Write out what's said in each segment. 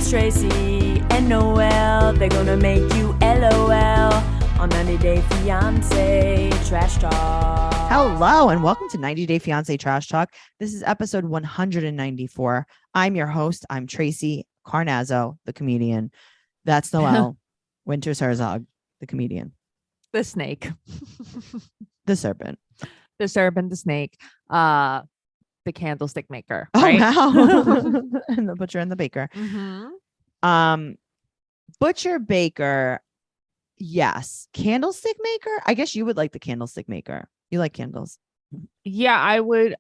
It's Tracey and Noelle. They're gonna make you LOL on 90 Day Fiance Trash Talk. Hello and welcome to 90 Day Fiance Trash Talk. This is episode 194. I'm your host. I'm Tracey Carnazzo, the comedian. That's Noelle. Winters Herzog, the comedian. The snake. The serpent. The serpent, the snake. The candlestick maker. Oh, right? wow. And the butcher and the baker. Mm-hmm. Butcher, baker, yes. Candlestick maker? I guess you would like the candlestick maker. You like candles. Yeah, I would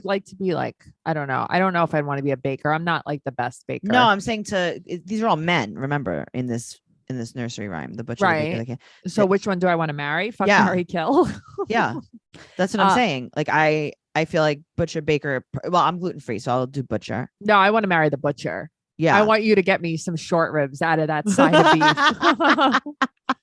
like to be like, I don't know if I'd want to be a baker. I'm not like the best baker. No, I'm saying these are all men, remember, in this nursery rhyme. The butcher, right. the baker, So which one do I want to marry? Fuck, Yeah. marry, kill. Yeah. That's what I'm saying. Like I feel like butcher, baker. Well, I'm gluten free, so I'll do butcher. No, I want to marry the butcher. Yeah. I want you to get me some short ribs out of that side of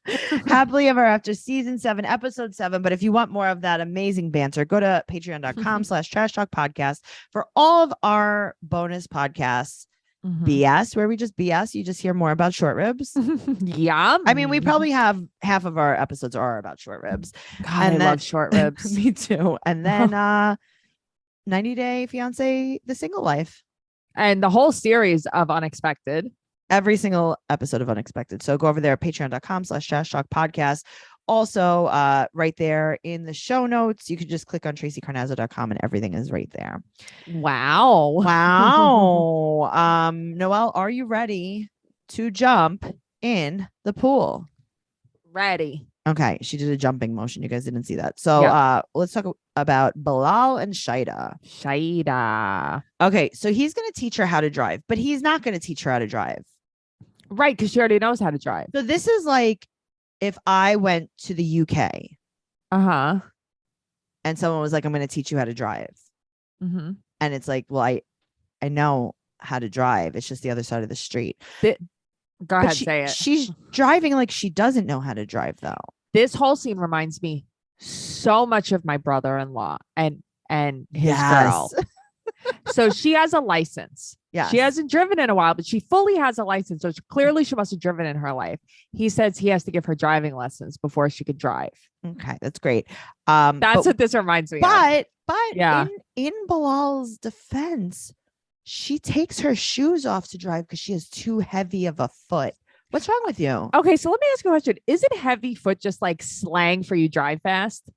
beef. Happily ever after season 7, episode 7. But if you want more of that amazing banter, go to patreon.com/trash talk podcast for all of our bonus podcasts. BS, where we just BS. You just hear more about short ribs. Yeah. I mean, we probably have half of our episodes are about short ribs. God, I love short ribs. Me too. And then 90 Day Fiance, the single life. And the whole series of Unexpected. Every single episode of Unexpected. So go over there, patreon.com/trash talk podcast. Also, right there in the show notes, you could just click on traceycarnazzo.com and everything is right there. Wow. Wow. Noelle, are you ready to jump in the pool? Ready. Okay. She did a jumping motion. You guys didn't see that. So let's talk about Bilal and Shaeeda. Okay. So he's going to teach her how to drive, but he's not going to teach her how to drive. Right. Because she already knows how to drive. So this is like if I went to the UK and someone was like, I'm going to teach you how to drive. Mm-hmm. And it's like, well, I know how to drive. It's just the other side of the street. Go ahead, she, say it. She's driving like she doesn't know how to drive, though. This whole scene reminds me so much of my brother-in-law and his girl. So she has a license. Yeah, she hasn't driven in a while, but she fully has a license. So clearly she must have driven in her life. He says he has to give her driving lessons before she could drive. Okay, that's great. That's what this reminds me of. But yeah, in Bilal's defense, she takes her shoes off to drive because she has too heavy of a foot. What's wrong with you? Okay, so let me ask you a question. Isn't heavy foot just like slang for you drive fast?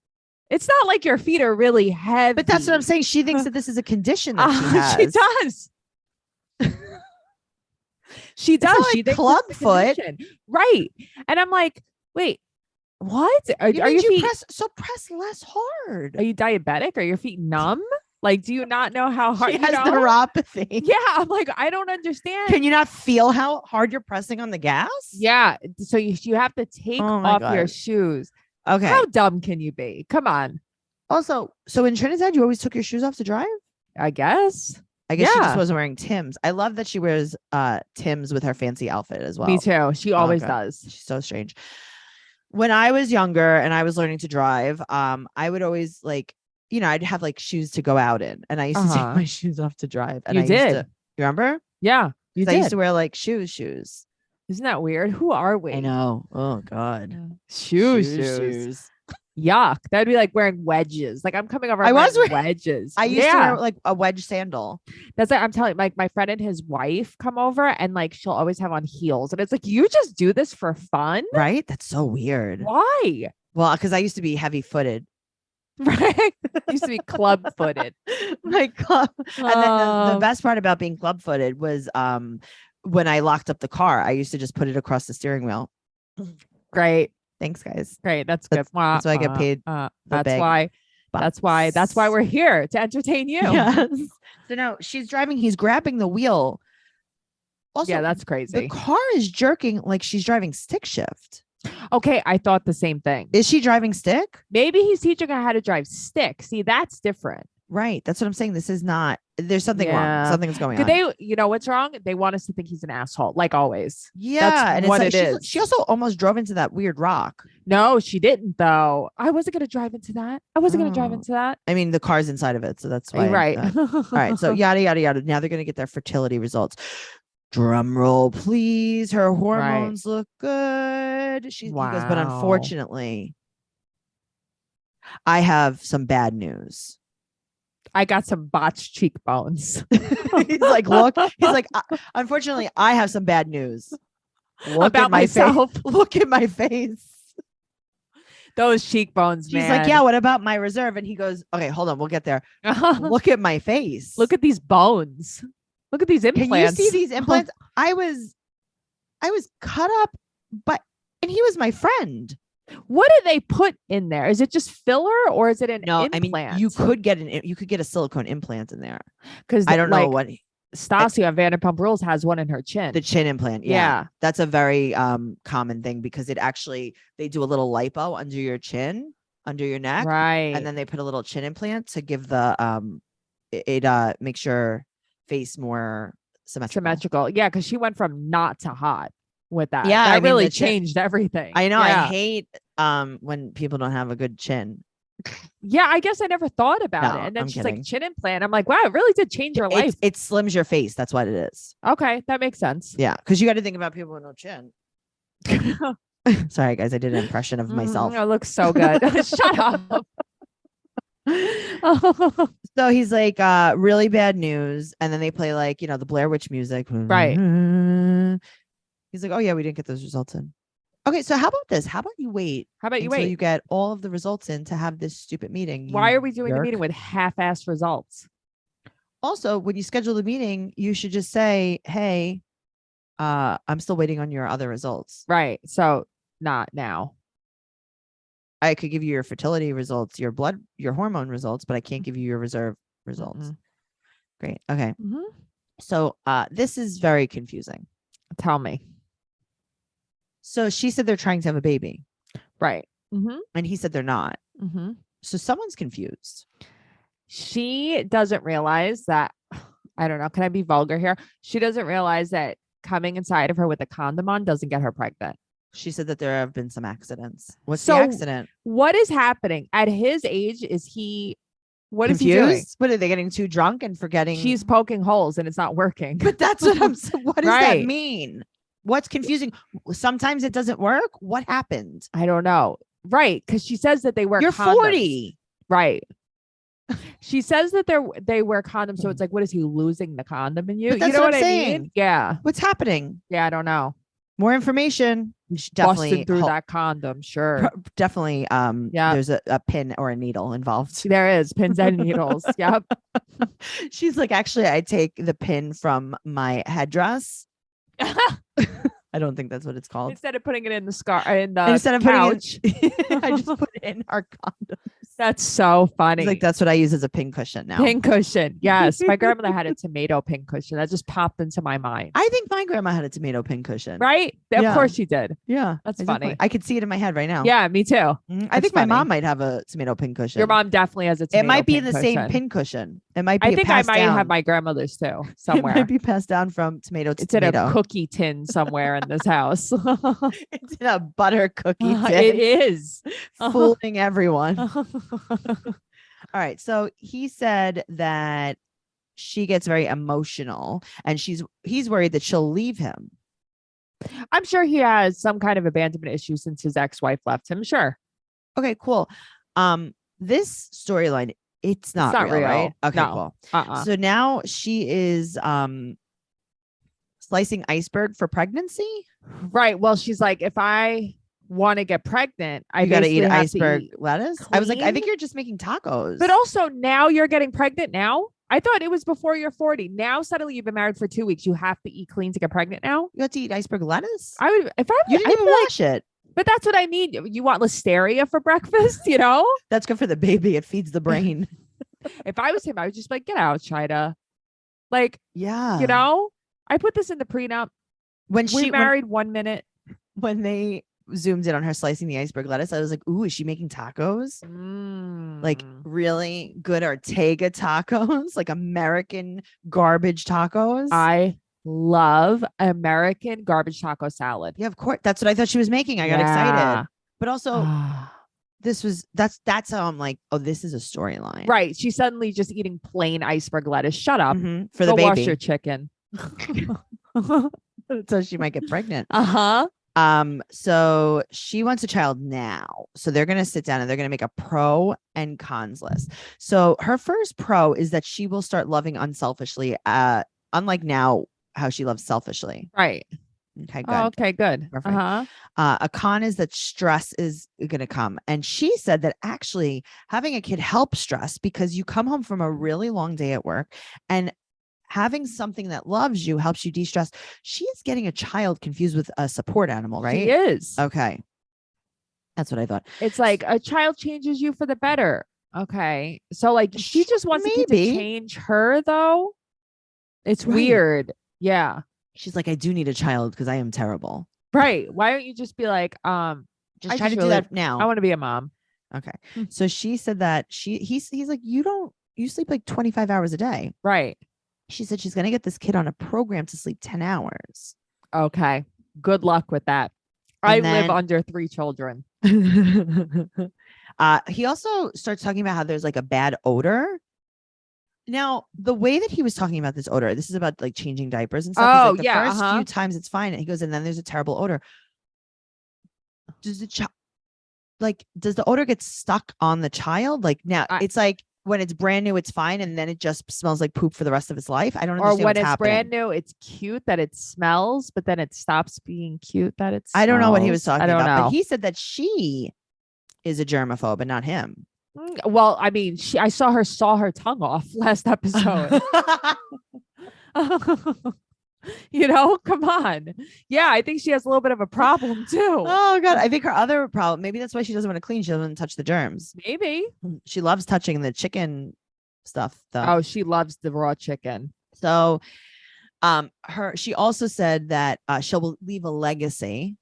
It's not like your feet are really heavy. But that's what I'm saying. She thinks that this is a condition that she has. She does. She does. Like she thinks club it's a foot. condition. Right. And I'm like, wait, what? Are your feet press less hard? Are you diabetic? Are your feet numb? Like, do you not know how hard she has neuropathy? Yeah. I'm like, I don't understand. Can you not feel how hard you're pressing on the gas? Yeah. So you have to take off your shoes. Okay. How dumb can you be? Come on. Also, so in Trinidad, you always took your shoes off to drive? I guess she just wasn't wearing Tim's. I love that she wears Tim's with her fancy outfit as well. Me too. She always does. She's so strange. When I was younger and I was learning to drive, I would always I'd have like shoes to go out in, and I used to take my shoes off to drive. And you you remember? Yeah, I used to wear like shoes. Isn't that weird? Who are we? I know. Oh God. Yeah. Shoes. Yuck. That'd be like wearing wedges. Like I'm coming over. I was wearing wedges. I used to wear like a wedge sandal. That's like I'm telling you, like my friend and his wife come over and like she'll always have on heels. And it's like, you just do this for fun? Right? That's so weird. Why? Well, because I used to be heavy footed. Right. Used to be club footed. My club. And then the best part about being club footed was when I locked up the car, I used to just put it across the steering wheel. Great. Thanks, guys. Great. That's good. That's why I get paid. That's why we're here to entertain you. Yes. So now she's driving. He's grabbing the wheel. Also, yeah, that's crazy. The car is jerking like she's driving stick shift. Okay, I thought the same thing. Is she driving stick? Maybe he's teaching her how to drive stick. See, that's different. Right. That's what I'm saying. This is not, there's something wrong. Something's going on. You know what's wrong? They want us to think he's an asshole, like always. Yeah. That's and what it's it is. She also almost drove into that weird rock. No, she didn't, though. I wasn't going to drive into that. I mean, the car's inside of it. So that's why. Right. All right. So yada, yada, yada. Now they're going to get their fertility results. Drum roll, please. Her hormones look good. He goes, but unfortunately, I have some bad news. I got some botched cheekbones. He's like, look. He's like, unfortunately, I have some bad news. Look about at my myself. face. Look at my face. Those cheekbones, She's man. like, yeah, what about my reserve? And he goes, okay, hold on. We'll get there. Look at my face. Look at these bones. Look at these implants. Can you see these implants? I was cut up, and he was my friend. What do they put in there? Is it just filler or is it an implant? I mean, you could get a silicone implant in there. Because I don't know what Stasia on Vanderpump Rules has one in her chin. The chin implant. Yeah. That's a very common thing because they do a little lipo under your chin, under your neck. Right. And then they put a little chin implant to give the makes your face more symmetrical. Yeah, because she went from not to hot with that. Yeah, that really changed everything. I know. Yeah. I hate when people don't have a good chin. Yeah, I guess I never thought about it. And then I'm she's kidding. like, chin implant. I'm like, wow, it really did change your life. It slims your face. That's what it is. Okay, that makes sense. Yeah, because you got to think about people with no chin. Sorry, guys, I did an impression of myself. It looks so good. Shut up. So he's like, really bad news. And then they play like, the Blair Witch music. Right. He's like, oh yeah, we didn't get those results in. Okay, so how about this? How about you wait? Until you get all of the results in to have this stupid meeting? Why are we doing the meeting with half-assed results? Also, when you schedule the meeting, you should just say, hey, I'm still waiting on your other results. Right. So not now. I could give you your fertility results, your hormone results, but I can't give you your reserve results. Great. Okay. So this is very confusing. Tell me. So she said they're trying to have a baby. Right. And he said they're not. So someone's confused. She doesn't realize that, I don't know, can I be vulgar here? She doesn't realize that coming inside of her with a condom on doesn't get her pregnant. She said that there have been some accidents. What's the accident? What is happening at his age? Is he confused? Is he doing? What are they getting too drunk and forgetting? She's poking holes and it's not working. But that's what I'm saying. What does that mean? What's confusing? Sometimes it doesn't work. What happened? I don't know. Right. Because she says that they wear You're condoms. 40. Right. She says that they wear condoms. So it's like, what is he losing the condom in you? But that's you know what what I'm I saying. mean? Yeah. What's happening? Yeah. I don't know. More information. Definitely busted through that condom. Sure. Definitely. There's a pin or a needle involved. There is pins and needles. Yep. She's like, actually, I take the pin from my headdress. I don't think that's what it's called. Instead of putting it in the couch, putting I just put it in our condoms. That's so funny. It's like, that's what I use as a pin cushion now. Pin cushion. Yes. My grandmother had a tomato pin cushion. That just popped into my mind. I think my grandma had a tomato pin cushion. Right? Of course she did. Yeah. That's funny. I could see it in my head right now. Yeah, me too. I think my mom might have a tomato pin cushion. Your mom definitely has a tomato It might be pin in the cushion. same pin cushion. It might be I think I might down. have my grandmother's too somewhere. It might be passed down from tomato to it's tomato. in a cookie tin somewhere in this house. It's in a butter cookie tin. It is. Fooling everyone. All right. So he said that she gets very emotional and he's worried that she'll leave him. I'm sure he has some kind of abandonment issue since his ex-wife left him. Sure. Okay, cool. This storyline, it's not real, right? Okay, no. Cool. So now she is slicing iceberg for pregnancy. Right. Well, she's like, if I want to get pregnant, I gotta eat have iceberg to eat lettuce. I was like, I think you're just making tacos. But also now you're getting pregnant now. I thought it was before you're 40. Now suddenly you've been married for 2 weeks. You have to eat clean to get pregnant now. You have to eat iceberg lettuce. I would if I you didn't even wash it. But that's what I mean. You want listeria for breakfast, you know? That's good for the baby. It feeds the brain. If I was him, I would just be like, get out, Shaeeda. Like, yeah, you know, I put this in the prenup. When we married 1 minute. When they zoomed in on her slicing the iceberg lettuce, I was like, ooh, is she making tacos? Like really good Ortega tacos, like American garbage tacos. I love American garbage taco salad. Yeah, of course. That's what I thought she was making. I got excited. But also that's how I'm like, oh, this is a storyline. Right. She's suddenly just eating plain iceberg lettuce. Shut up. For the Go baby. wash your chicken. So she might get pregnant. Uh-huh. So she wants a child now. So they're going to sit down and they're going to make a pro and cons list. So her first pro is that she will start loving unselfishly, unlike now how she loves selfishly. Right. Okay, good. Oh, okay, good. Perfect. Uh-huh. A con is that stress is going to come. And she said that actually having a kid helps stress because you come home from a really long day at work and having something that loves you helps you de-stress. She is getting a child confused with a support animal, right? She is. Okay. That's what I thought. It's like a child changes you for the better. Okay. So like she just wants a kid to change her though. It's weird. Yeah. She's like, I do need a child because I am terrible. Right. Why don't you just be like, just try to do that now. I want to be a mom. Okay. So she said that he's like, you sleep like 25 hours a day. Right. She said she's going to get this kid on a program to sleep 10 hours. Okay. Good luck with that. I live under 3 children. He also starts talking about how there's like a bad odor. Now, the way that he was talking about this odor, this is about like changing diapers and stuff. Oh, like, the first few times it's fine. And he goes, and then there's a terrible odor. Does the odor get stuck on the child? Like now it's like, when it's brand new, it's fine. And then it just smells like poop for the rest of its life. I don't understand. Or when it's brand new, it's cute that it smells, but then it stops being cute that it smells. I don't know what he was talking about. Know. But he said that she is a germaphobe and not him. Well, I mean, I saw her saw her tongue off last episode. Come on. Yeah, I think she has a little bit of a problem too. Oh God, I think her other problem, maybe that's why she doesn't want to clean. She doesn't touch the germs. Maybe. She loves touching the chicken stuff though. Oh, she loves the raw chicken. So she also said that she'll leave a legacy.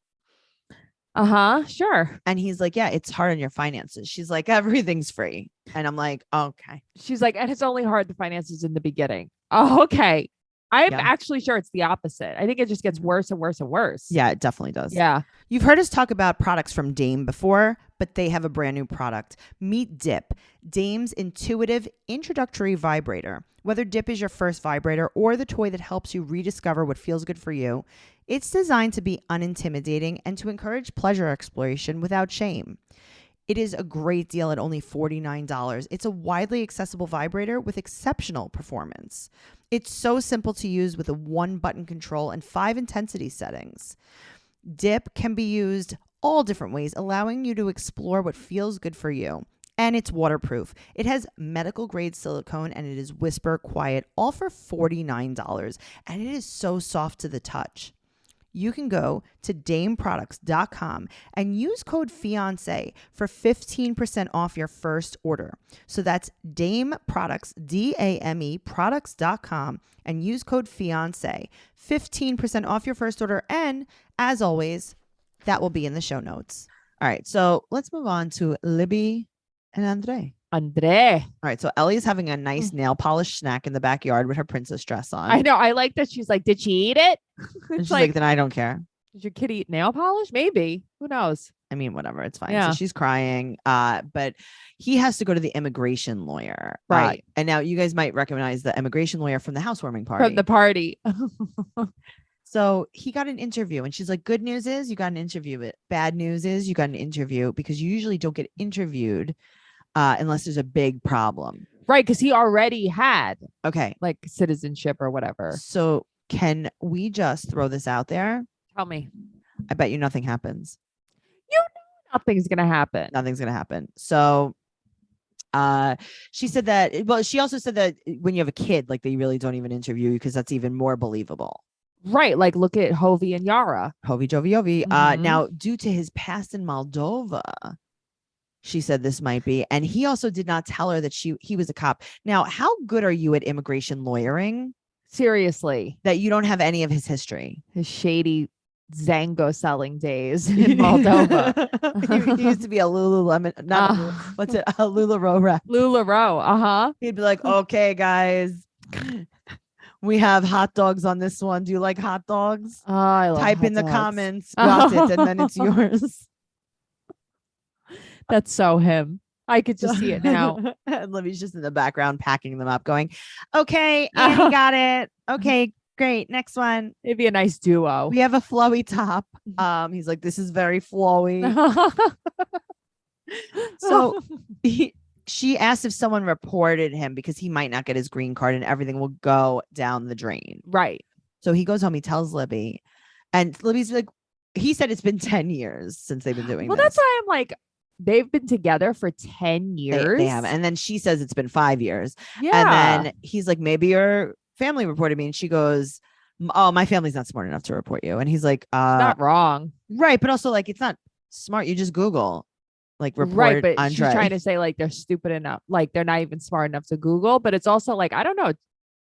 Sure. And he's like, yeah, it's hard on your finances. She's like, everything's free. And I'm like, okay. She's like, and it's only hard the finances in the beginning. Oh, okay. I'm actually sure it's the opposite. I think it just gets worse and worse and worse. Yeah, it definitely does. Yeah. You've heard us talk about products from Dame before, but they have a brand new product. Meet Dip, Dame's intuitive introductory vibrator. Whether Dip is your first vibrator or the toy that helps you rediscover what feels good for you, it's designed to be unintimidating and to encourage pleasure exploration without shame. It is a great deal at only $49. It's a widely accessible vibrator with exceptional performance. It's so simple to use with a 1-button control and 5 intensity settings. Dip can be used all different ways, allowing you to explore what feels good for you. And it's waterproof. It has medical grade silicone and it is whisper quiet, all for $49. And it is so soft to the touch. You can go to dameproducts.com and use code Fiance for 15% off your first order. So that's Dame Products, DAME products.com, and use code Fiance, 15% off your first order. And as always, that will be in the show notes. All right, so let's move on to Libby and Andre. All right, so Ellie's having a nice nail polish snack in the backyard with her princess dress on. I know. I like that. She's like, did she eat it? And she's like, then I don't care. Did your kid eat nail polish? Maybe. Who knows? I mean, whatever. It's fine. Yeah. So she's crying. But he has to go to the immigration lawyer. Right. And now you guys might recognize the immigration lawyer from the housewarming party. From the party. So he got an interview and she's like, good news is you got an interview. Bad news is you got an interview because you usually don't get interviewed unless there's a big problem. Right. Because he already had like citizenship or whatever. So can we just throw this out there? Tell me. I bet you nothing happens. You know nothing's going to happen. Nothing's going to happen. So she said that, well, she also said that when you have a kid, like they really don't even interview you because that's even more believable. Right. Like look at Hovey and Yara. Hovey, Jovi, Yovi. Now, due to his past in Moldova, she said this might be. And he also did not tell her that he was a cop. Now, how good are you at immigration lawyering? Seriously. That you don't have any of his history. His shady Zango selling days in Moldova. he used to be a Lululemon, what's it? A LuLaRoe rep. LuLaRoe. He'd be like, okay, guys, we have hot dogs on this one. Do you like hot dogs? Oh, I love Type hot in the dogs. comments, got it, and then it's yours. That's so him. I could just see it now. And Libby's just in the background packing them up, going, okay, Annie got it. Okay, Great. Next one. It'd be a nice duo. We have a flowy top. He's like, this is very flowy. So she asked if someone reported him because he might not get his green card and everything will go down the drain. Right. So he goes home, he tells Libby, and Libby's like, he said it's been 10 years since they've been doing Well, this. that's why I'm like, they've been together for 10 years. They have. And then she says it's been 5 years. Yeah. And then he's like, maybe your family reported me. And she goes, oh, my family's not smart enough to report you. And he's like, not wrong. Right. But also, like, it's not smart. You just Google, like, report Right. But Andre. she's trying to say, like, they're stupid enough. Like, they're not even smart enough to Google. But it's also like, I don't know.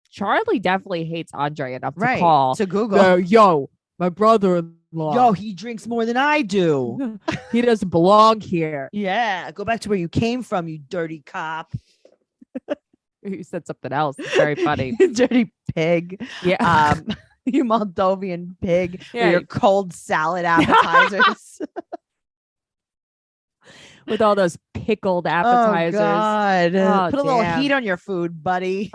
Charlie definitely hates Andre enough to call. To Google. Yo, my brother-in-law. Yo, he drinks more than I do. He doesn't belong here. Yeah. Go back to where you came from, you dirty cop. He said something else. It's very funny. Dirty pig. Yeah. You Moldovan pig. Yeah. With your cold salad appetizers. With all those pickled appetizers. Oh, God. Oh, Put a little damn. heat on your food, buddy.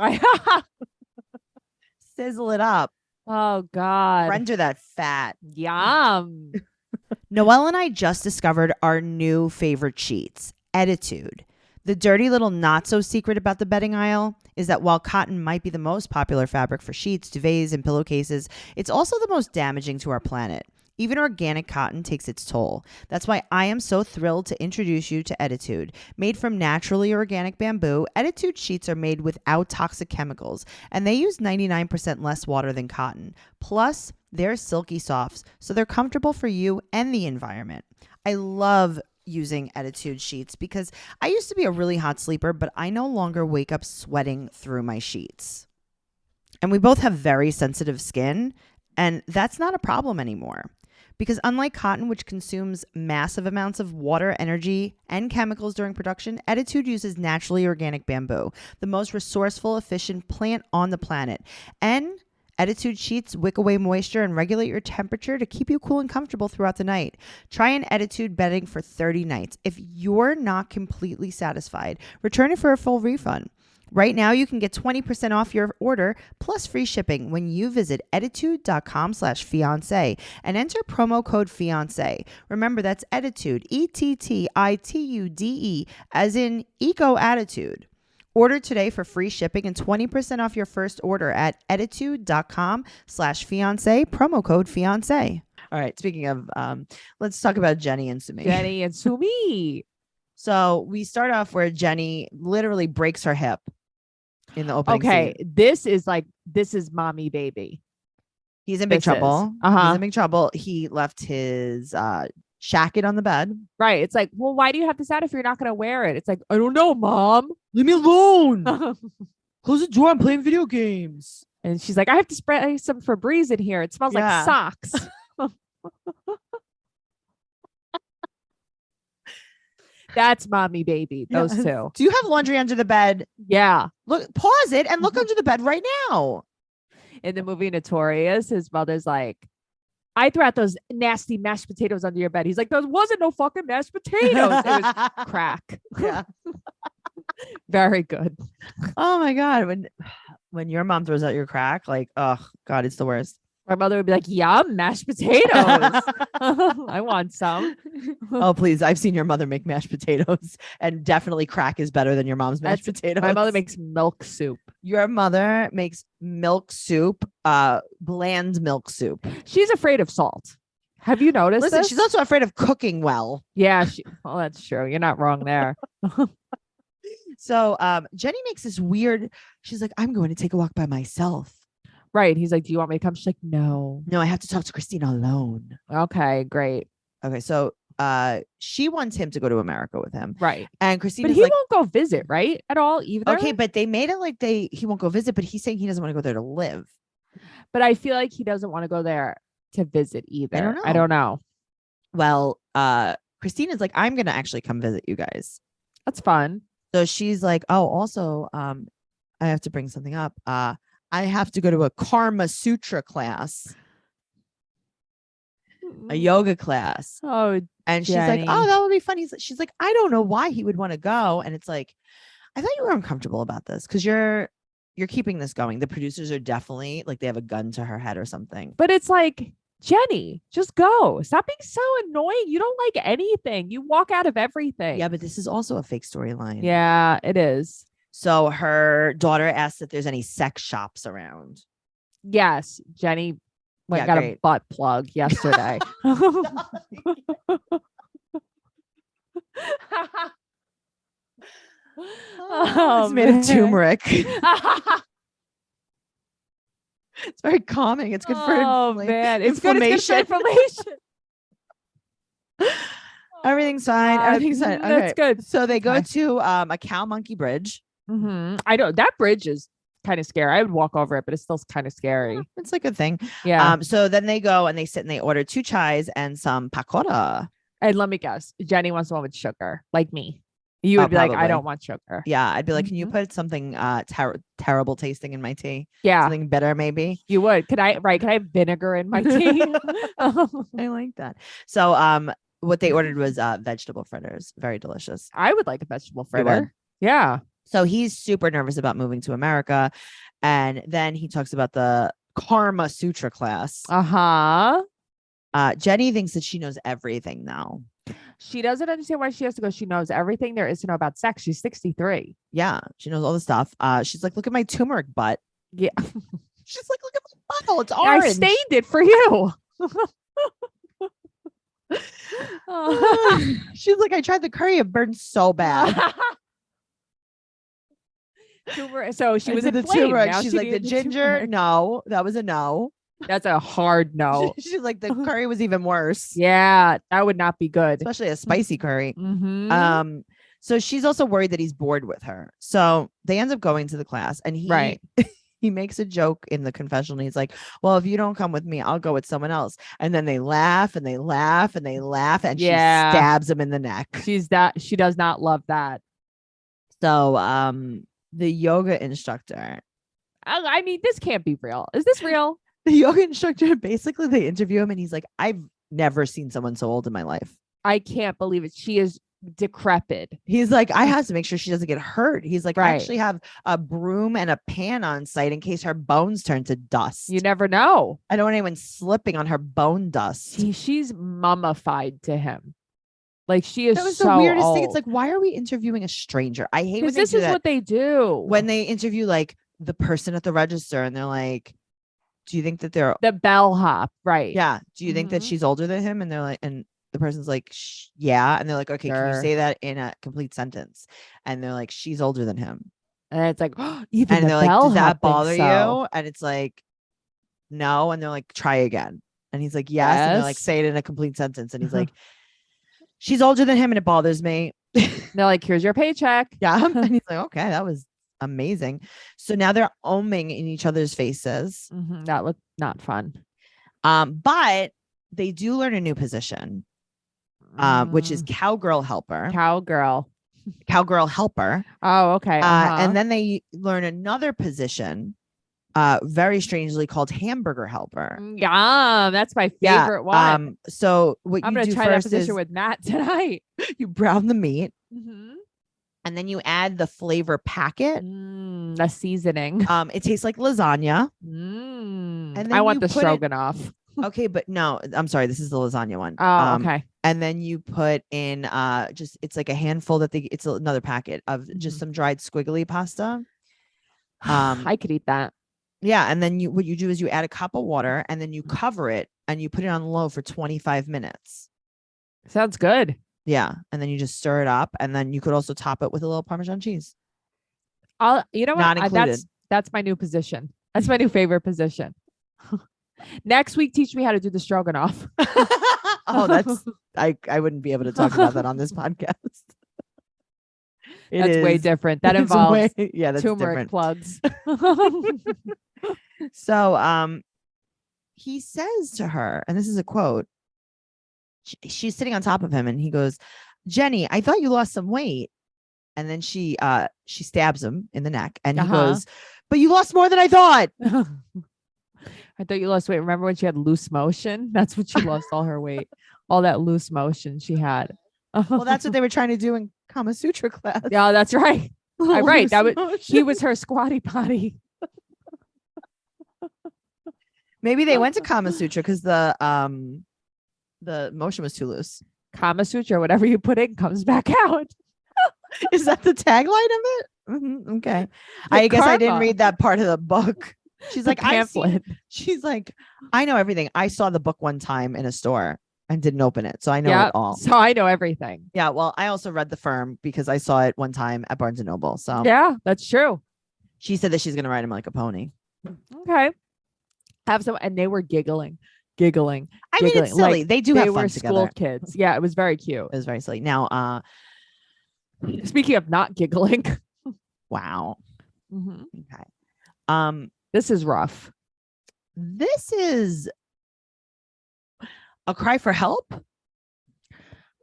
Sizzle it up. Oh, God. Render that fat. Yum. Noelle and I just discovered our new favorite sheets, Attitude. The dirty little not so secret about the bedding aisle is that while cotton might be the most popular fabric for sheets, duvets, and pillowcases, it's also the most damaging to our planet. Even organic cotton takes its toll. That's why I am so thrilled to introduce you to Attitude. Made from naturally organic bamboo, Attitude sheets are made without toxic chemicals, and they use 99% less water than cotton. Plus, they're silky softs, so they're comfortable for you and the environment. I love using Attitude sheets because I used to be a really hot sleeper, but I no longer wake up sweating through my sheets. And we both have very sensitive skin, and that's not a problem anymore. Because unlike cotton, which consumes massive amounts of water, energy, and chemicals during production, Attitude uses naturally organic bamboo, the most resourceful, efficient plant on the planet. And Attitude sheets wick away moisture and regulate your temperature to keep you cool and comfortable throughout the night. Try an Attitude bedding for 30 nights. If you're not completely satisfied, return it for a full refund. Right now, you can get 20% off your order plus free shipping when you visit attitude.com/fiance and enter promo code fiance. Remember, that's Attitude, ETTITUDE, as in eco attitude. Order today for free shipping and 20% off your first order at attitude.com/fiance, promo code fiance. All right. Speaking of, let's talk about Jenny and Sumi. Jenny and Sumi. So we start off where Jenny literally breaks her hip in the opening Okay. scene. This is mommy baby. He's in big This trouble. is. Uh-huh. He's in big trouble. He left his shacket on the bed. Right. It's like, well, why do you have this out if you're not going to wear it? It's like, I don't know, mom. Leave me alone. And Close the door. I'm playing video games. she's like, I have to spray some Febreze in here. It smells Yeah. like socks. That's mommy baby. Those Yes. two. Do you have laundry under the bed? Yeah. Look, pause it and look under the bed right now. In the movie Notorious, his mother's like, I threw out those nasty mashed potatoes under your bed. He's like, there wasn't no fucking mashed potatoes. It was crack. Yeah. Very good. Oh my God. When your mom throws out your crack, like, oh God, it's the worst. My mother would be like, yum, mashed potatoes. I want some. Oh, please. I've seen your mother make mashed potatoes, and definitely crack is better than your mom's mashed potatoes. My mother makes milk soup. Your mother makes milk soup, bland milk soup. She's afraid of salt. Have you noticed Listen, this? she's also afraid of cooking well. Yeah. Well, that's true. You're not wrong there. So Jenny makes this weird, she's like, I'm going to take a walk by myself. Right. He's like, do you want me to come? She's like, no. No, I have to talk to Christina alone. Okay, great. Okay, so she wants him to go to America with him. Right. And Christina's But he like, won't go visit, right? At all either. okay, but they made it like he won't go visit, but he's saying he doesn't want to go there to live. But I feel like he doesn't want to go there to visit either. I don't know. know. Well, Christina's like, I'm gonna actually come visit you guys. That's fun. So she's like, oh, also, I have to bring something up. I have to go to a Karma Sutra class, a yoga class. Oh, And she's like, Jenny. oh, that would be funny. She's like, I don't know why he would want to go. And it's like, I thought you were uncomfortable about this because you're you're keeping this going. The producers are definitely like, they have a gun to her head or something. But it's like, Jenny, just go. Stop being so annoying. You don't like anything. You walk out of everything. Yeah, but this is also a fake storyline. Yeah, it is. So her daughter asked if there's any sex shops around. Yes, Jenny went Yeah, got great. a butt plug yesterday. It's made of turmeric. It's very calming. It's good for man, it's good. It's good for inflammation. inflammation. Everything's fine. Everything's fine. Okay. That's good. So they go Okay. to a cow monkey bridge. I don't. That bridge is kind of scary. I would walk over it, but it's still kind of scary. It's like a thing. Yeah. So then they go and they sit and they order 2 chais and some pakora. And let me guess, Jenny wants the one with sugar, like me. You would be like, I probably. don't want sugar. Yeah, I'd be like, can you Mhm. put something terrible tasting in my tea? Yeah, Something bitter, maybe. you would. Could I? Right? Could I have vinegar in my tea? I like that. So what they ordered was vegetable fritters. Very delicious. I would like a vegetable You would? fritter. Yeah. So he's super nervous about moving to America. And then he talks about the Karma Sutra class. Uh-huh. Jenny thinks that she knows everything now. She doesn't understand why she has to go. She knows everything there is to know about sex. She's 63. Yeah, she knows all the stuff. She's like, look at my turmeric butt. Yeah. She's like, look at my butthole. It's I orange. stained it for you. She's like, I tried the curry. It burned so bad. So she I was did the inflamed. turmeric. Now She's she like, the needed ginger. turmeric. No, that was a no. That's a hard no. She's like, the curry was even worse. Yeah, that would not be good. Especially a spicy curry. Mhm. So she's also worried that he's bored with her. So they end up going to the class and he Right. he makes a joke in the confessional. He's like, well, if you don't come with me, I'll go with someone else. And then they laugh and they laugh and they laugh and Yeah. she stabs him in the neck. She does not love that. So the yoga instructor, I mean, this can't be real. Is this real? the yoga instructor, basically they interview him and he's like, I've never seen someone so old in my life. I can't believe it. She is decrepit. He's like, I have to make sure she doesn't get hurt. He's like, I Right. actually have a broom and a pan on site in case her bones turn to dust. You never know. I don't want anyone slipping on her bone dust. She's mummified to him. Like she is That was so the weirdest old. thing. It's like, why are we interviewing a stranger? I hate when because they this do is that. what they do. When they interview like the person at the register and they're like, do you think that they're the bellhop, right? yeah, do you think that Mhm. she's older than him? And they're like, and the person's like, yeah. And they're like, okay, can you Sure. say that in a complete sentence? And they're like, she's older than him. And it's like, even And the they're like, bellhop does that thinks bother so. you? And it's like, no. And they're like, try again. And he's like, yes. And they're like, Yes. say it in a complete sentence. And he's like, she's older than him and it bothers me. They're like, here's your paycheck. Yeah. And he's like, okay, that was amazing. So now they're oming in each other's faces. Mhm, that looked not fun. But they do learn a new position, which is cowgirl helper. Cowgirl. Cowgirl helper. Oh, okay. And then they learn another position, very strangely called hamburger helper. Yum. That's my Yeah, favorite one. So what I'm you gonna do try that first position is with Matt tonight. you brown the meat Mhm. and then you add the flavor packet. The seasoning. It tastes like lasagna. And then I want you the put it- stroganoff. Okay, but no, I'm sorry. This is the lasagna one. Oh, okay. And then you put in it's like a handful it's another packet of just Mhm. some dried squiggly pasta. Um, I could eat that. Yeah, and then what you do is you add a cup of water and then you Mm-hmm. cover it and you put it on low for 25 minutes. Sounds good. Yeah, and then you just stir it up and then you could also top it with a little Parmesan cheese. You know what? Not included. That's my new position. That's my new favorite position. Next week, teach me how to do the stroganoff. Oh, that's I wouldn't be able to talk about that on this podcast. It That's way is- different. That it's involves yeah, that's turmeric different. plugs. So he says to her, and this is a quote. She's sitting on top of him and he goes, Jenny, I thought you lost some weight. And then she stabs him in the neck and he goes, but you lost more than I thought. I thought you lost weight. Remember when she had loose motion? That's when she lost all her weight. All that loose motion she had. Well, that's what they were trying to do in Kama Sutra class. Yeah, that's right. Right. That Loose was he motion. was her squatty potty. Maybe they went to Kama Sutra because the motion was too loose. Kama Sutra, whatever you put in comes back out. Is that the tagline of it? Okay. I guess I didn't karma. read that part of the book. She's The like, pamphlet. she's like, I know everything. I saw the book one time in a store and didn't open it. So I know Yeah. it all. So I know everything. Yeah. Well, I also read The Firm because I saw it one time at Barnes and Noble. So Yeah, that's true. she said that she's going to ride him like a pony. Okay. Have some, and they were giggling. I mean, it's silly. Like, they do they have were fun school together. kids. Yeah, it was very cute. It was very silly. Now, Speaking of not giggling, wow. mhm, Okay. this is rough. This is a cry for help.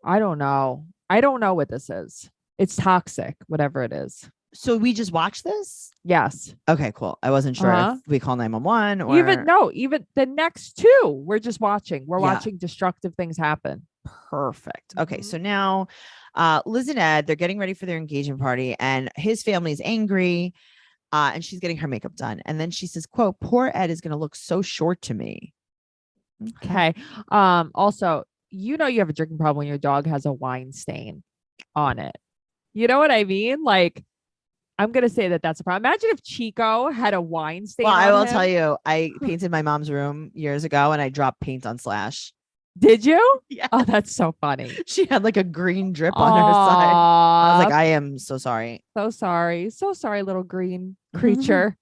I don't know. I don't know what this is. It's toxic, whatever it is. So we just watched this. Yes. Okay, cool. I wasn't sure if we call 911 or Even the next two, we're just watching. We're watching destructive things happen. Perfect. Okay, so now Liz and Ed, they're getting ready for their engagement party, and his family is angry, and she's getting her makeup done. And then she says, quote, poor Ed is going to look so short to me. Okay. Also, you know you have a drinking problem when your dog has a wine stain on it. You know what I mean? Like, I'm gonna say that that's a problem. Imagine if Chico had a wine stain. Well, on I will him. tell you, I painted my mom's room years ago, and I dropped paint on Slash. Did you? Yeah. Oh, that's so funny. She had like a green drip on her side. I was like, I am so sorry. so sorry. So sorry, little green creature.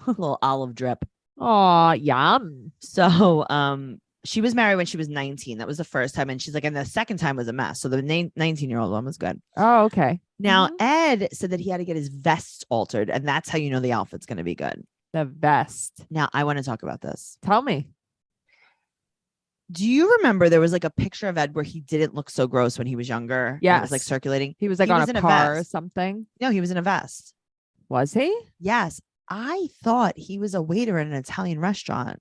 A little olive drip. Oh, yum. So, she was married when she was 19. That was the first time. And she's like, and the second time was a mess. So the 19-year-old one was good. Oh, okay. Now, Ed said that he had to get his vest altered. And that's how you know the outfit's going to be good. The vest. Now, I want to talk about this. Tell me. Do you remember there was like a picture of Ed where he didn't look so gross when he was younger? Yeah. It was like circulating. He was like on a car or something. No, he was in a vest. Was he? Yes. I thought he was a waiter in an Italian restaurant.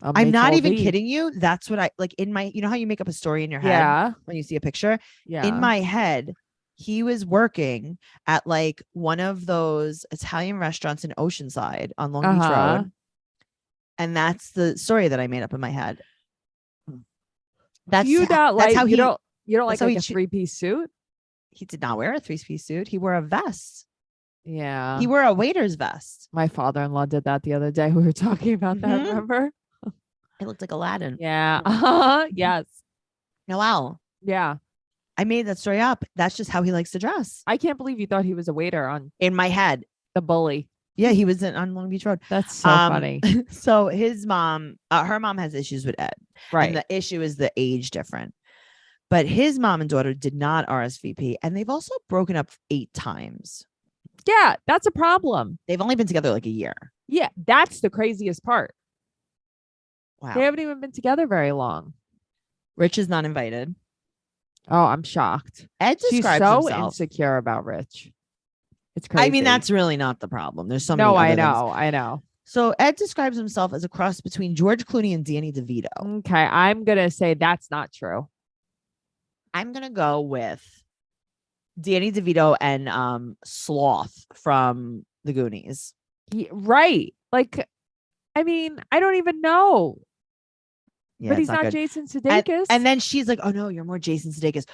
Oh, I'm not even kidding. kidding you. That's what I like in my, you know how you make up a story in your head Yeah. when you see a picture? Yeah. In my head, he was working at like one of those Italian restaurants in Oceanside on Long Beach Road. And that's the story that I made up in my head. That's you not like how you don't like how a he 3-piece suit? He did not wear a 3-piece suit. He wore a vest. Yeah. He wore a waiter's vest. My father-in-law did that the other day. We were talking about that, Mhm. remember? It looked like Aladdin. Yeah. Yes. Noelle. Yeah. I made that story up. That's just how he likes to dress. I can't believe you thought he was a waiter on In my head. The Bully. Yeah, he was on Long Beach Road. That's so funny. So his mom, her mom has issues with Ed. Right. And the issue is the age difference. But his mom and daughter did not RSVP. And they've also broken up 8 times. Yeah, that's a problem. They've only been together like a year. Yeah, that's the craziest part. Wow. They haven't even been together very long. Rich is not invited. Oh, I'm shocked. Ed She's describes so himself. insecure about Rich. It's crazy. I mean, that's really not the problem. There's so many No, I other things. know. I know. So Ed describes himself as a cross between George Clooney and Danny DeVito. Okay, I'm going to say that's not true. I'm going to go with Danny DeVito and Sloth from The Goonies. Right. Like, I mean, I don't even know. Yeah, but it's he's not good. Jason Sudeikis. And then she's like, oh no, you're more Jason Sudeikis.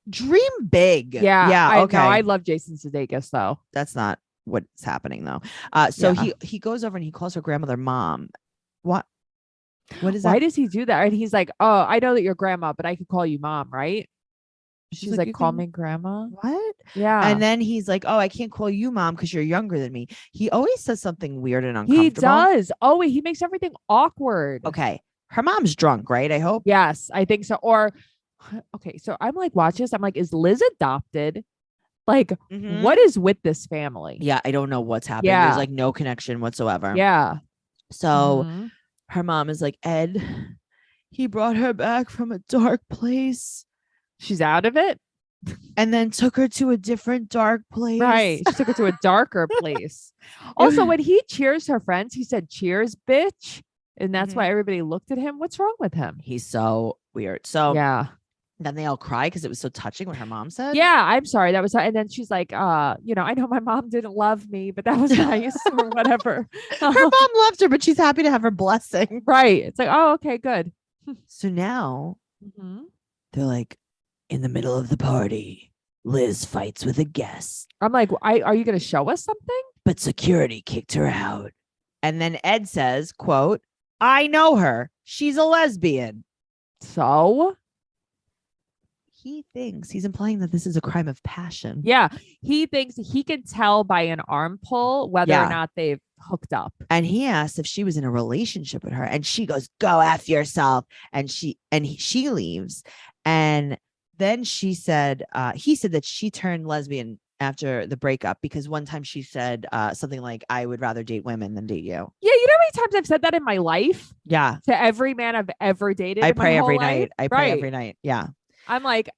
Dream big. Yeah. Okay. I love Jason Sudeikis though. That's not what's happening though. He goes over and he calls her grandmother mom. What is that? Why does he do that? And he's like, oh, I know that you're grandma, but I could call you mom, right? She's like, "You call can-" me grandma. What? Yeah. And then he's like, oh, I can't call you mom because you're younger than me. He always says something weird and uncomfortable. He does. Oh, he makes everything awkward. Okay. Her mom's drunk, right? I hope. Yes, I think so. Or, okay, so I'm like, watch this. I'm like, is Liz adopted? Like, Mhm. what is with this family? Yeah, I don't know what's happening. Yeah. There's like no connection whatsoever. Yeah. So Mhm. her mom is like, Ed, he brought her back from a dark place She's out of it. and then took her to a different dark place. Right. She took her to a darker place. Also, when he cheers her friends, he said, cheers, bitch. And that's Mhm. why everybody looked at him. What's wrong with him? He's so weird. So Yeah. Then they all cry because it was so touching what her mom said. Yeah, I'm sorry. That was, and then she's like, I know my mom didn't love me, but that was nice or whatever. Her mom loved her, but she's happy to have her blessing. Right. It's like, oh, okay, good. So now Mm-hmm. they're like, in the middle of the party, Liz fights with a guest, I'm like, are you going to show us something? but security kicked her out. And then Ed says, quote, I know her. She's a lesbian. So He thinks he's implying that this is a crime of passion. yeah, he thinks he can tell by an arm pull whether or not they've hooked up. And he asks if she was in a relationship with her, and she goes, "Go F yourself." And she leaves. And then he said that she turned lesbian after the breakup because one time she said something like, "I would rather date women than date you." Yeah, you know how many times I've said that in my life Yeah, to every man I've ever dated. I in my pray whole every life? night. I pray every night. Yeah. I'm like,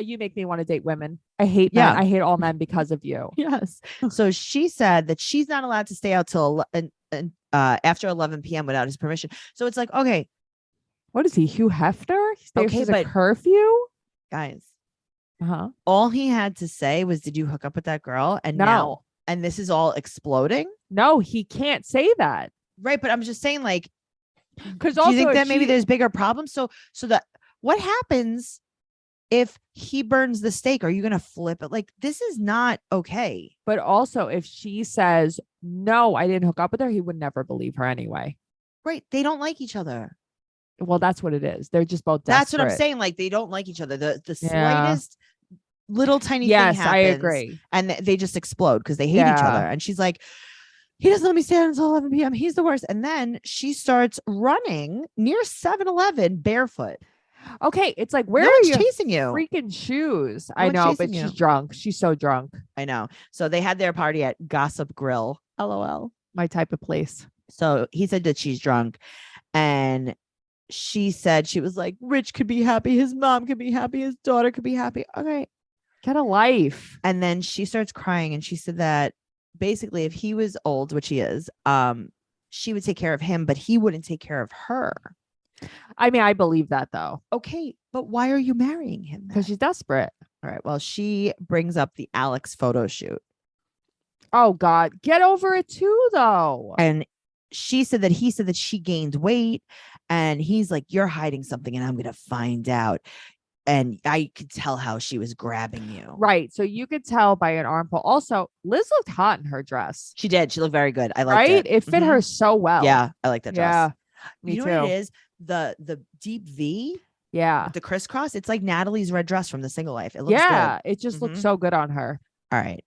you make me want to date women. I hate men. I hate all men because of you. Yes. So she said that she's not allowed to stay out till after 11 p.m. without his permission. So it's like, okay, What is he, Hugh Hefner? Okay, There's but- a curfew. guys, Uh-huh. all he had to say was, "Did you hook up with that girl?" And No. now, and this is all exploding. No, he can't say that. Right. But I'm just saying, like, Because do also, you think if that maybe she- there's bigger problems? So that what happens if he burns the steak? Are you going to flip it? Like, this is not okay. but also if she says no, I didn't hook up with her, he would never believe her anyway. Right. They don't like each other. Well, that's what it is. They're just both That's what I'm desperate. saying. Like, they don't like each other. The Yeah. slightest little tiny thing Yes, happens. I agree. And they just explode because they hate each Yeah. other. And she's like, he doesn't let me stay out until 11 p.m. He's the worst. And then she starts running near 7-Eleven barefoot. Okay, it's like, where No are one's your chasing you. freaking shoes? No I one's know, but chasing you. she's drunk. She's so drunk. I know. So they had their party at Gossip Grill. LOL. My type of place. So he said that she's drunk. And she said, she was like, Rich could be happy. His mom could be happy. His daughter could be happy. Okay. Get a life. And then she starts crying. And she said that basically if he was old, which he is, she would take care of him, but he wouldn't take care of her. I mean, I believe that though, Okay. But why are you marrying him? because she's desperate. All right. Well, she brings up the Alex photo shoot. Oh God, get over it too, though. And he said that she gained weight. And he's like, you're hiding something and I'm going to find out. And I could tell how she was grabbing you. Right. So you could tell by an arm pull. Also, Liz looked hot in her dress. She did. She looked very good. I liked Right? it. It fit Mhm. her so well. Yeah. I like that dress. Yeah. Me You know too. what it is? The deep V, Yeah. the crisscross. It's like Natalie's red dress from The Single Life. It looks Yeah. good. It just looks Mhm. so good on her. All right.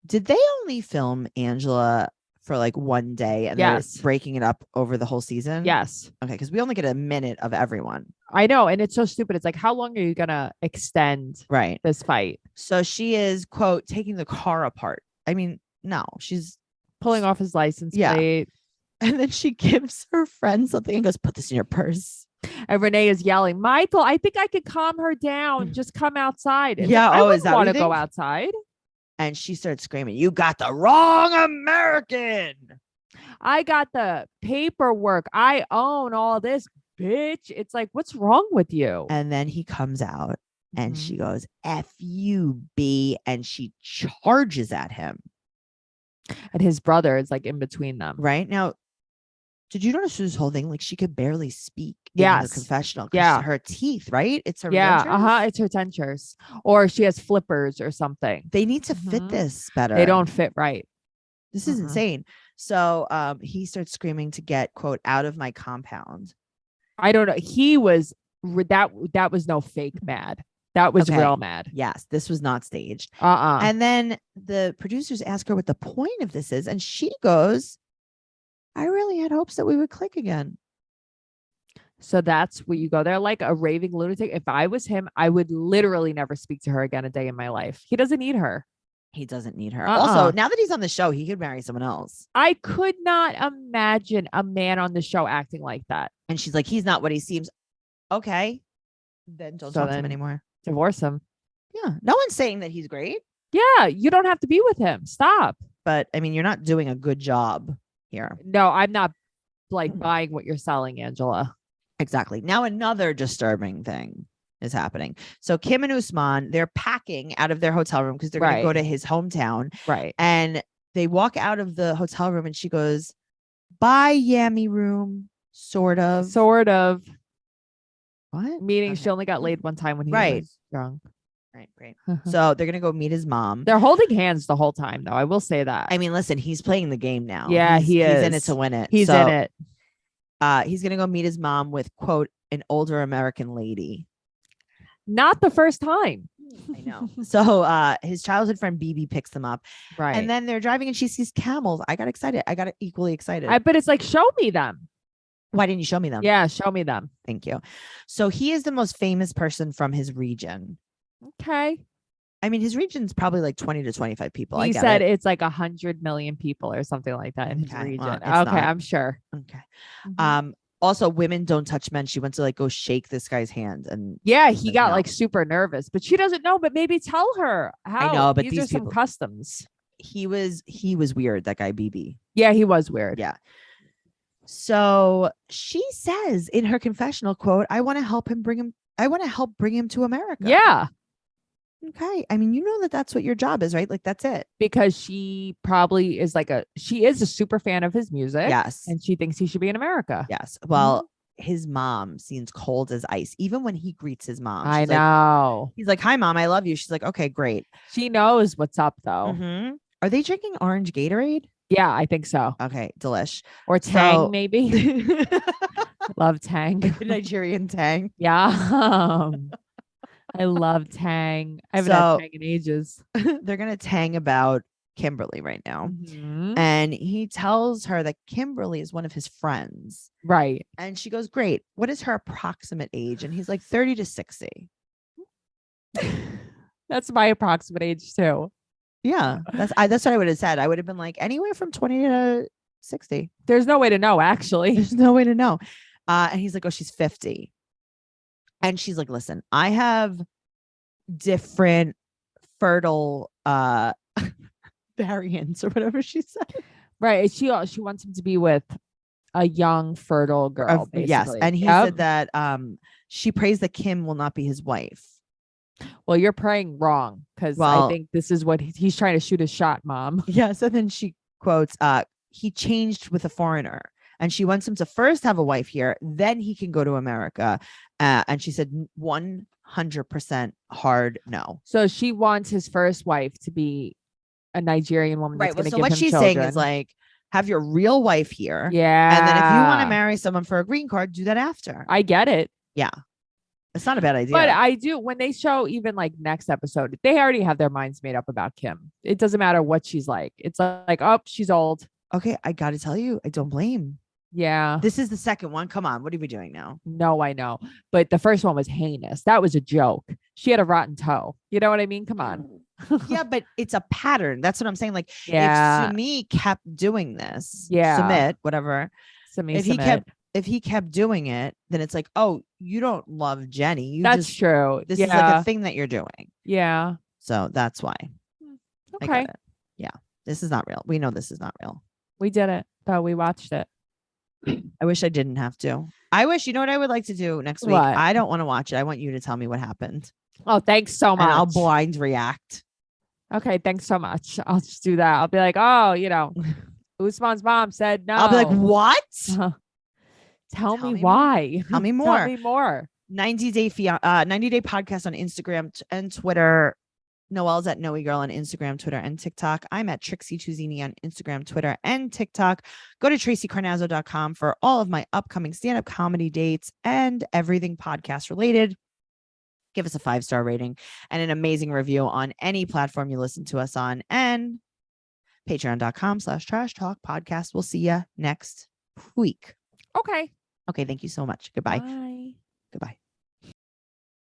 Did they only film Angela for like one day and Yes. they're breaking it up over the whole season? Yes. Okay. Because we only get a minute of everyone. I know. And it's so stupid. It's like, how long are you going to extend Right. this fight? So she is, quote, taking the car apart. I mean, no, she's Pulling off his license Yeah. plate. and then she gives her friend something and goes, put this in your purse. And Renee is yelling, Michael, I think I could calm her down. Just come outside. It's Yeah, like, I oh, is wouldn't that what want you to go think? outside. And she starts screaming, you got the wrong American. I got the paperwork. I own all this, bitch. It's like, what's wrong with you? And then he comes out and Mhm. she goes, F you, B. And she charges at him. And his brother is like in between them. Right now, did you notice this whole thing? Like she could barely speak in the Yes. confessional. 'Cause Yeah. her teeth, right? It's her Yeah. dentures? It's her dentures. Or she has flippers or something. They need to fit Mhm. this better. They don't fit right. This is Mhm. insane. So he starts screaming to get, quote, out of my compound. I don't know. He was that was no fake mad. That was Okay. real mad. Yes, this was not staged. Uh-uh. And then the producers ask her what the point of this is. And she goes, I really had hopes that we would click again. So that's where you go there like a raving lunatic. If I was him, I would literally never speak to her again a day in my life. He doesn't need her. He doesn't need her. Uh-uh. Also, now that he's on the show, he could marry someone else. I could not imagine a man on the show acting like that. And she's like, he's not what he seems. Okay. Then don't So talk to him then- anymore. Divorce him. Yeah. No one's saying that he's great, Yeah, you don't have to be with him. Stop. but I mean, you're not doing a good job here. No, I'm not like buying what you're selling, Angela. Exactly. Now, another disturbing thing. is happening. So Kim and Usman, they're packing out of their hotel room because they're going to go to his hometown. Right. And they walk out of the hotel room and she goes, bye, Yammy room. Sort of. What? Meaning Okay. she only got laid one time when he Right. was drunk. Right. So they're going to go meet his mom. They're holding hands the whole time, though. I will say that. I mean, listen, he's playing the game now. Yeah, he is. He's in it to win it. He's in it. He's going to go meet his mom with, quote, an older American lady. Not the first time. I know. So his childhood friend BB picks them up. Right. And then they're driving and she sees camels. I got excited. I got equally excited. But it's like, show me them. Why didn't you show me them? Yeah, show me them. Thank you. So he is the most famous person from his region. Okay. I mean, his region's probably like 20 to 25 people. He said it's like 100 million people or something like that in his region. Well, okay, not. I'm sure. Okay. Also, women don't touch men. She went to like go shake this guy's hand, and yeah, he got no. like super nervous, but she doesn't know. But maybe tell her how. I know, but these these are some people- customs. He was weird. That guy BB. Yeah, he was weird. Yeah. So she says in her confessional, quote, I want to help bring him to America. Yeah. Okay. I mean, you know that's what your job is, right? Like, that's it. Because she probably is she is a super fan of his music. Yes. And she thinks he should be in America. Yes. Well, his mom seems cold as ice, even when he greets his mom. I know. He's like, hi, mom, I love you. She's like, okay, great. She knows what's up, though. Mm-hmm. Are they drinking orange Gatorade? Yeah, I think so. Okay, delish. Or Tang, maybe. Love Tang. Nigerian Tang. Yeah. I love Tang. I haven't had Tang in ages. They're going to Tang about Kimberly right now. Mm-hmm. And he tells her that Kimberly is one of his friends. Right. And she goes, great. What is her approximate age? And he's like 30 to 60. That's my approximate age too. Yeah, that's what I would have said. I would have been like anywhere from 20 to 60. There's no way to know, actually. There's no way to know. And he's like, oh, she's 50. And she's like, listen, I have different fertile variants or whatever she said. Right. She wants him to be with a young, fertile girl. Basically. Yes. And he said that she prays that Kim will not be his wife. Well, you're praying wrong because I think this is what he's trying to shoot a shot, Mom. Yes. And then she quotes, he changed with a foreigner and she wants him to first have a wife here. Then he can go to America. And she said 100% hard no. So she wants his first wife to be a Nigerian woman. Right. That's So give what him she's children. saying is like, have your real wife here. Yeah. And then if you want to marry someone for a green card, do that after. I get it. Yeah. It's not a bad idea. But I do, when they show even like next episode, they already have their minds made up about Kim. It doesn't matter what she's like. It's like, oh, she's old. Okay. I got to tell you, I don't blame. Yeah. This is the second one. Come on. What are we doing now? No, I know. But the first one was heinous. That was a joke. She had a rotten toe. You know what I mean? Come on. Yeah, but it's a pattern. That's what I'm saying. Like, yeah. if Sumi kept doing this, yeah, whatever. If he kept doing it, then it's like, oh, you don't love Jenny. That's true. This is like a thing that you're doing. Yeah. So that's why. Okay. Yeah. This is not real. We know this is not real. We did it, though. We watched it. I wish I didn't have to. You know what I would like to do next week? What? I don't want to watch it. I want you to tell me what happened. Oh, thanks so much. And I'll blind react. Okay. Thanks so much. I'll just do that. I'll be like, oh, Usman's mom said no. I'll be like, what? Tell me why. Tell me more. Tell me more. 90 Day Podcast on Instagram and Twitter. Noelle's at Noe Girl on Instagram, Twitter, and TikTok. I'm at Trixie Tuzini on Instagram, Twitter, and TikTok. Go to TraceyCarnazzo.com for all of my upcoming stand-up comedy dates and everything podcast related. Give us a 5-star rating and an amazing review on any platform you listen to us on. And patreon.com/trash talk podcast. We'll see you next week. Okay. Okay. Thank you so much. Goodbye. Bye. Goodbye.